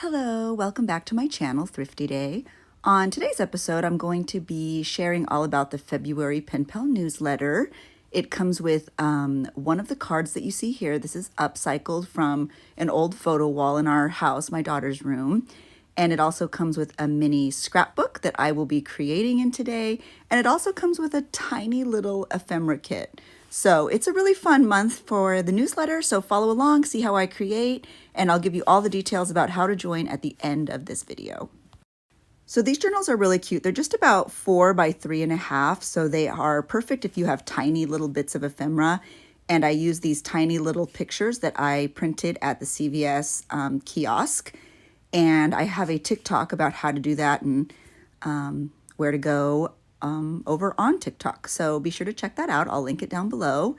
Hello, welcome back to my channel, Thrifty Day. On today's episode, I'm going to be sharing all about the February Pen Pal newsletter. It comes with one of the cards that you see here. This is upcycled from an old photo wall in our house, my daughter's room. And it also comes with a mini scrapbook that I will be creating in today. And it also comes with a tiny little ephemera kit. So it's a really fun month for the newsletter, so follow along, see how I create, and I'll give you all the details about how to join at the end of this video. So these journals are really cute. They're just about 4 by 3.5, so they are perfect if you have tiny little bits of ephemera. And I use these tiny little pictures that I printed at the CVS kiosk. And I have a TikTok about how to do that and where to go over on TikTok. So be sure to check that out. I'll link it down below.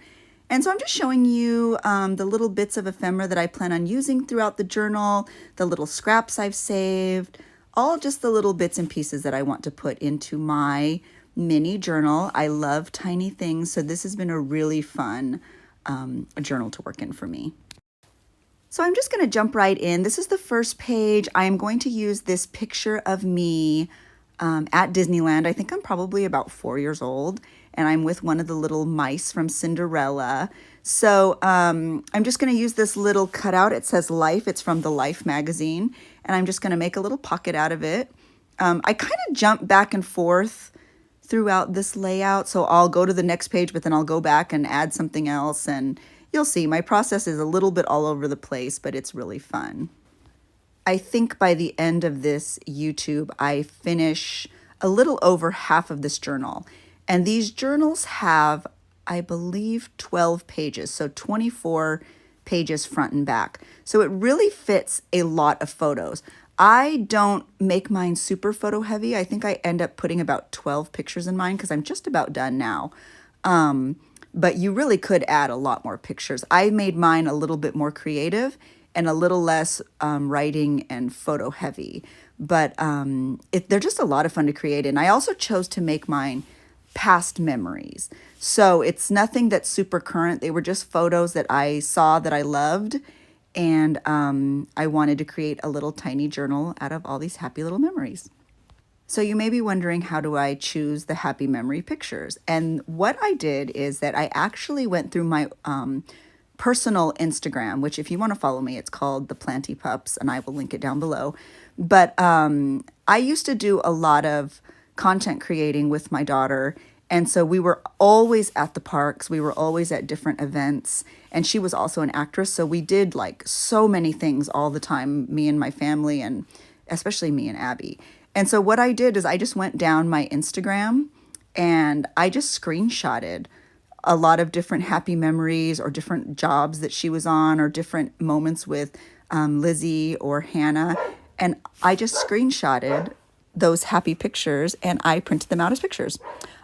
And so I'm just showing you the little bits of ephemera that I plan on using throughout the journal, the little scraps I've saved, all just the little bits and pieces that I want to put into my mini journal. I love tiny things, so this has been a really fun journal to work in for me. So I'm just going to jump right in. This is the first page. I am going to use this picture of me at Disneyland. I think I'm probably about 4 years old, and I'm with one of the little mice from Cinderella. So I'm just going to use this little cutout. It says Life. It's from the Life magazine, and I'm just going to make a little pocket out of it. I kind of jump back and forth throughout this layout, so I'll go to the next page, but then I'll go back and add something else, and you'll see my process is a little bit all over the place, but it's really fun. I think by the end of this YouTube, I finish a little over half of this journal. And these journals have, I believe, 12 pages, so 24 pages front and back. So it really fits a lot of photos. I don't make mine super photo heavy. I think I end up putting about 12 pictures in mine because I'm just about done now. But you really could add a lot more pictures. I made mine a little bit more creative and a little less writing and photo heavy. But they're just a lot of fun to create. And I also chose to make mine past memories. So it's nothing that's super current. They were just photos that I saw that I loved. And I wanted to create a little tiny journal out of all these happy little memories. So you may be wondering, how do I choose the happy memory pictures? And what I did is that I actually went through my personal Instagram, which if you want to follow me, it's called The Planty Pups, and I will link it down below. But I used to do a lot of content creating with my daughter, and so we were always at the parks. We were always at different events, and she was also an actress, so we did like so many things all the time, me and my family, and especially me and Abby. And so what I did is I just went down my Instagram and I just screenshotted a lot of different happy memories or different jobs that she was on or different moments with Lizzie or Hannah. And I just screenshotted those happy pictures and I printed them out as pictures.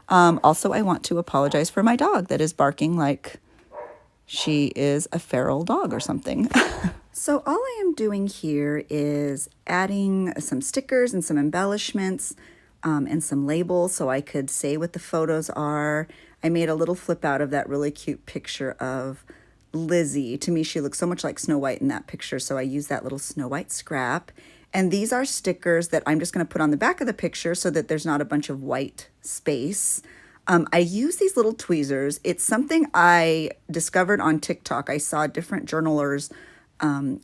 Also, I want to apologize for my dog that is barking like she is a feral dog or something. So all I am doing here is adding some stickers and some embellishments and some labels so I could say what the photos are. I made a little flip out of that really cute picture of Lizzie. To me, she looks so much like Snow White in that picture, so I used that little Snow White scrap. And these are stickers that I'm just going to put on the back of the picture so that there's not a bunch of white space. I use these little tweezers. It's something I discovered on TikTok. I saw different journalers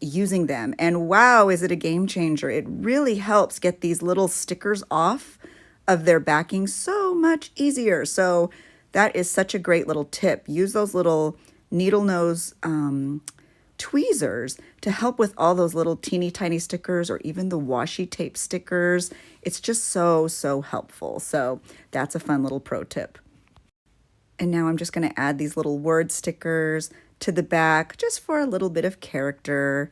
using them, and wow, is it a game changer. It really helps get these little stickers off of their backing so much easier. So that is such a great little tip. Use those little needle nose tweezers to help with all those little teeny tiny stickers or even the washi tape stickers. It's just so helpful. So that's a fun little pro tip. And now I'm just going to add these little word stickers to the back just for a little bit of character.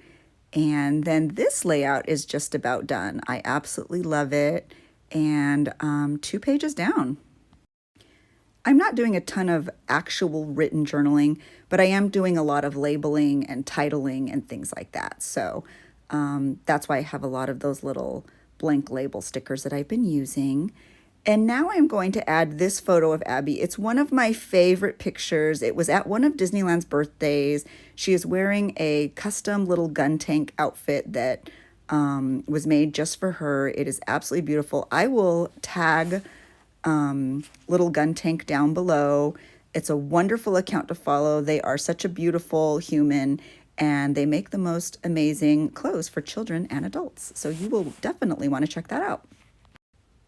And then this layout is just about done. I absolutely love it. And 2 pages down. I'm not doing a ton of actual written journaling, but I am doing a lot of labeling and titling and things like that. So that's why I have a lot of those little blank label stickers that I've been using. And now I'm going to add this photo of Abby. It's one of my favorite pictures. It was at one of Disneyland's birthdays. She is wearing a custom little gun tank outfit that was made just for her. It is absolutely beautiful. I will tag Little Gun Tank down below. It's a wonderful account to follow. They are such a beautiful human, and they make the most amazing clothes for children and adults. So you will definitely want to check that out.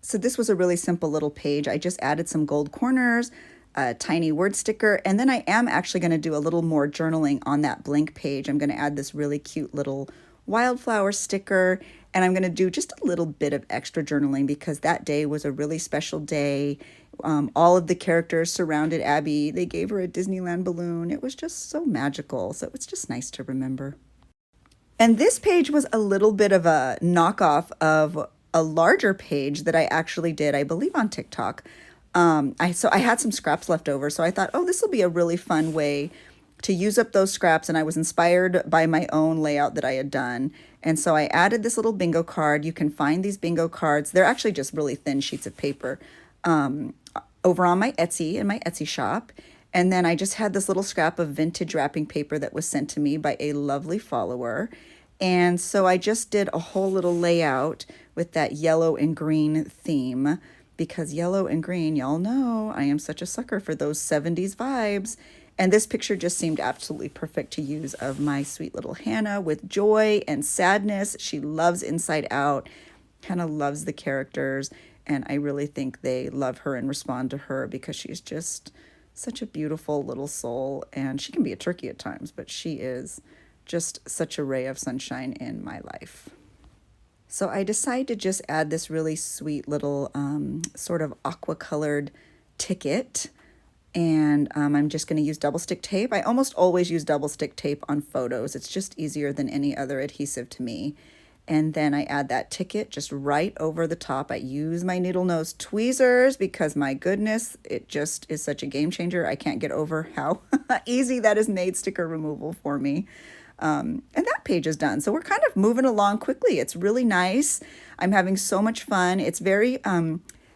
So this was a really simple little page. I just added some gold corners, a tiny word sticker, and then I am actually going to do a little more journaling on that blank page. I'm going to add this really cute little wildflower sticker, and I'm going to do just a little bit of extra journaling because that day was a really special day. All of the characters surrounded Abby. They gave her a Disneyland balloon. It was just so magical, so it's just nice to remember. And this page was a little bit of a knockoff of a larger page that I actually did, I believe, on TikTok. So I had some scraps left over, so I thought, oh, this will be a really fun way to use up those scraps, and I was inspired by my own layout that I had done. And so I added this little bingo card. You can find these bingo cards. They're actually just really thin sheets of paper over on my Etsy, in my Etsy shop. And then I just had this little scrap of vintage wrapping paper that was sent to me by a lovely follower. And so I just did a whole little layout with that yellow and green theme, because yellow and green, y'all know, I am such a sucker for those 70s vibes. And this picture just seemed absolutely perfect to use of my sweet little Hannah with joy and sadness. She loves Inside Out. Hannah loves the characters, and I really think they love her and respond to her because she's just such a beautiful little soul. And she can be a turkey at times, but she is just such a ray of sunshine in my life. So I decided to just add this really sweet little sort of aqua colored ticket. And I'm just going to use double stick tape. I almost always use double stick tape on photos. It's just easier than any other adhesive to me. And then I add that ticket just right over the top. I use my needle nose tweezers because, my goodness, it just is such a game changer. I can't get over how easy that has made sticker removal for me. And that page is done. So we're kind of moving along quickly. It's really nice. I'm having so much fun. It's very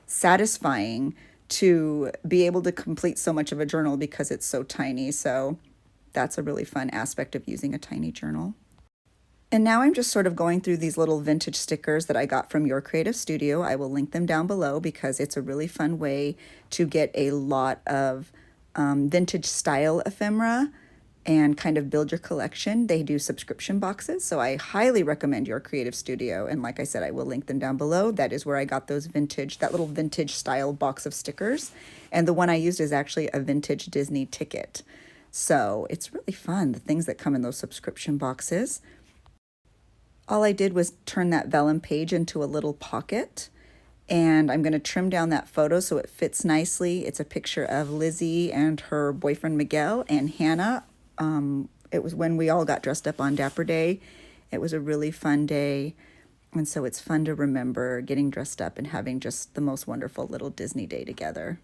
satisfying to be able to complete so much of a journal because it's so tiny. So that's a really fun aspect of using a tiny journal. And now I'm just sort of going through these little vintage stickers that I got from Your Creative Studio. I will link them down below because it's a really fun way to get a lot of vintage style ephemera and kind of build your collection. They do subscription boxes, so I highly recommend Your Creative Studio. And like I said, I will link them down below. That is where I got those that little vintage style box of stickers. And the one I used is actually a vintage Disney ticket. So it's really fun, the things that come in those subscription boxes. All I did was turn that vellum page into a little pocket. And I'm going to trim down that photo so it fits nicely. It's a picture of Lizzie and her boyfriend Miguel and Hannah. It was when we all got dressed up on Dapper Day. It was a really fun day. And so it's fun to remember getting dressed up and having just the most wonderful little Disney day together.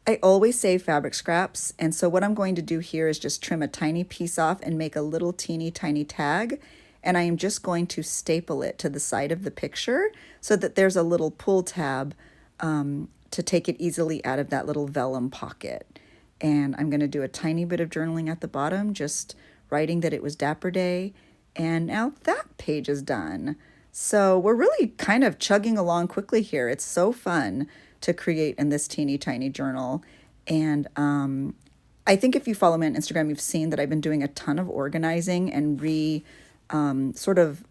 I always save fabric scraps. And so what I'm going to do here is just trim a tiny piece off and make a little teeny tiny tag. And I am just going to staple it to the side of the picture so that there's a little pull tab to take it easily out of that little vellum pocket. And I'm going to do a tiny bit of journaling at the bottom, just writing that it was Dapper Day. And now that page is done. So we're really kind of chugging along quickly here. It's so fun to create in this teeny tiny journal. And I think if you follow me on Instagram, you've seen that I've been doing a ton of organizing and sort of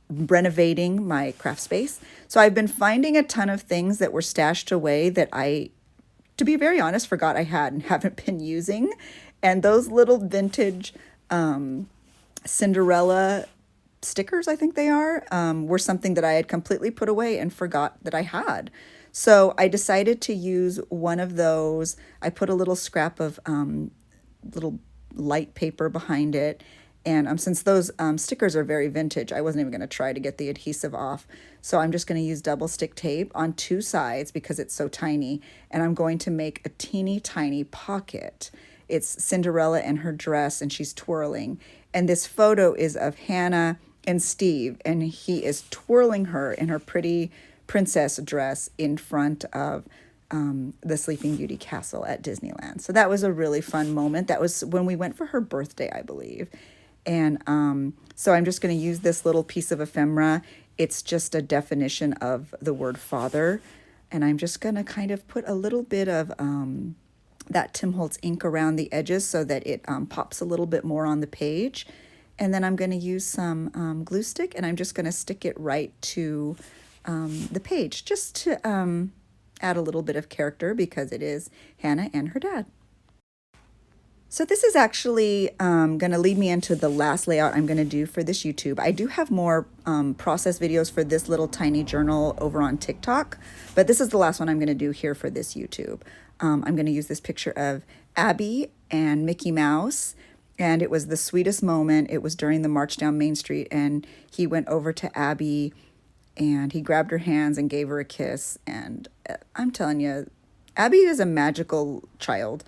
renovating my craft space. So I've been finding a ton of things that were stashed away that I, to be very honest, forgot I had and haven't been using. And those little vintage Cinderella stickers, I think they are, were something that I had completely put away and forgot that I had. So I decided to use one of those. I put a little scrap of little light paper behind it. And since those stickers are very vintage, I wasn't even going to try to get the adhesive off. So I'm just going to use double stick tape on two sides because it's so tiny. And I'm going to make a teeny tiny pocket. It's Cinderella in her dress and she's twirling. And this photo is of Hannah and Steve. And he is twirling her in her pretty princess dress in front of the Sleeping Beauty castle at Disneyland. So that was a really fun moment. That was when we went for her birthday, I believe. And so I'm just going to use this little piece of ephemera. It's just a definition of the word father. And I'm just going to kind of put a little bit of that Tim Holtz ink around the edges so that it pops a little bit more on the page. And then I'm going to use some glue stick, and I'm just going to stick it right to the page just to add a little bit of character because it is Hannah and her dad. So this is actually going to lead me into the last layout I'm going to do for this YouTube. I do have more process videos for this little tiny journal over on TikTok, but this is the last one I'm going to do here for this YouTube. I'm going to use this picture of Abby and Mickey Mouse, and it was the sweetest moment. It was during the march down Main Street, and he went over to Abby, and he grabbed her hands and gave her a kiss, and I'm telling you, Abby is a magical child.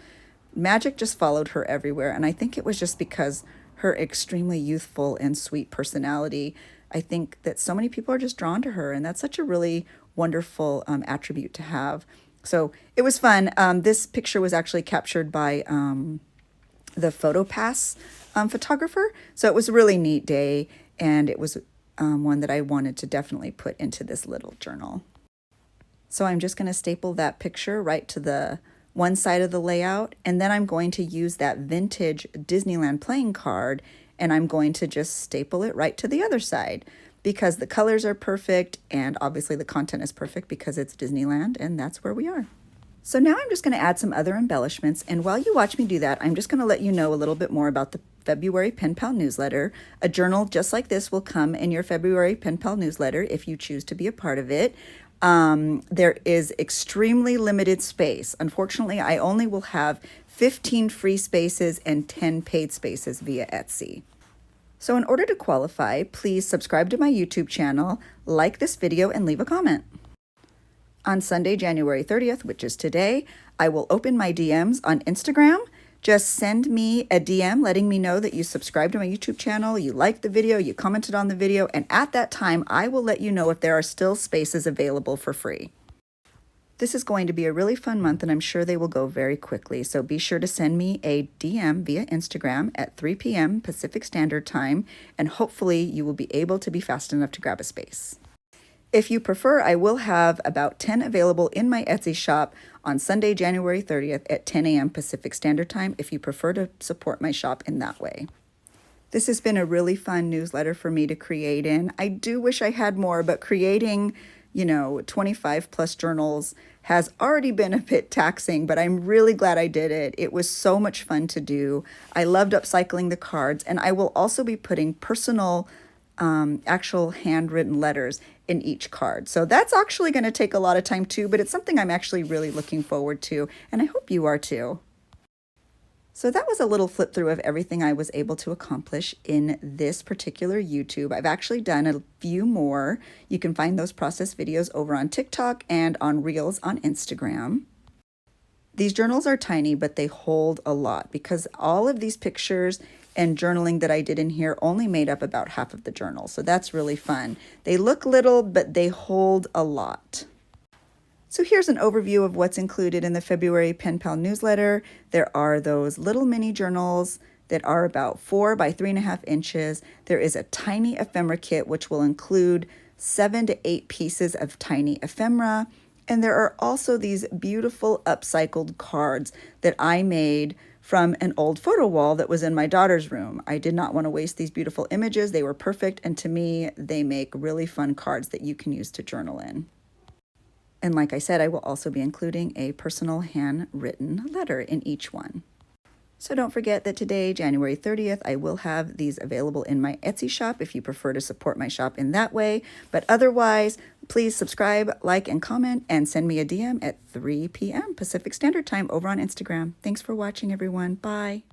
Magic just followed her everywhere, and I think it was just because her extremely youthful and sweet personality. I think that so many people are just drawn to her, and that's such a really wonderful attribute to have. So it was fun. This picture was actually captured by the PhotoPass photographer, so it was a really neat day, and it was one that I wanted to definitely put into this little journal. So I'm just going to staple that picture right to the one side of the layout, and then I'm going to use that vintage Disneyland playing card, and I'm going to just staple it right to the other side because the colors are perfect, and obviously the content is perfect because it's Disneyland, and that's where we are. So now I'm just going to add some other embellishments, and while you watch me do that, I'm just going to let you know a little bit more about the February Pen Pal newsletter. A journal just like this will come in your February Pen Pal newsletter if you choose to be a part of it. There is extremely limited space. Unfortunately, I only will have 15 free spaces and 10 paid spaces via Etsy. So in order to qualify, please subscribe to my YouTube channel, like this video, and leave a comment. On Sunday, January 30th, which is today, I will open my DMs on Instagram. Just send me a DM letting me know that you subscribed to my YouTube channel, you liked the video, you commented on the video, and at that time, I will let you know if there are still spaces available for free. This is going to be a really fun month, and I'm sure they will go very quickly, so be sure to send me a DM via Instagram at 3 p.m. Pacific Standard Time, and hopefully you will be able to be fast enough to grab a space. If you prefer, I will have about 10 available in my Etsy shop on Sunday, January 30th at 10 a.m. Pacific Standard Time if you prefer to support my shop in that way. This has been a really fun newsletter for me to create in. I do wish I had more, but creating, 25 plus journals has already been a bit taxing, but I'm really glad I did it. It was so much fun to do. I loved upcycling the cards, and I will also be putting personal actual handwritten letters in each card. So that's actually going to take a lot of time too, but it's something I'm actually really looking forward to, and I hope you are too. So that was a little flip through of everything I was able to accomplish in this particular YouTube. I've actually done a few more. You can find those process videos over on TikTok and on Reels on Instagram. These journals are tiny, but they hold a lot because all of these pictures and journaling that I did in here only made up about half of the journal. So that's really fun. They look little, but they hold a lot. So here's an overview of what's included in the February Pen Pal newsletter. There are those little mini journals that are about 4 by 3.5 inches. There is a tiny ephemera kit, which will include 7 to 8 pieces of tiny ephemera. And there are also these beautiful upcycled cards that I made from an old photo wall that was in my daughter's room. I did not want to waste these beautiful images. They were perfect, and to me, they make really fun cards that you can use to journal in. And like I said, I will also be including a personal handwritten letter in each one. So don't forget that today, January 30th, I will have these available in my Etsy shop if you prefer to support my shop in that way. But otherwise, please subscribe, like, and comment, and send me a DM at 3 p.m. Pacific Standard Time over on Instagram. Thanks for watching, everyone. Bye.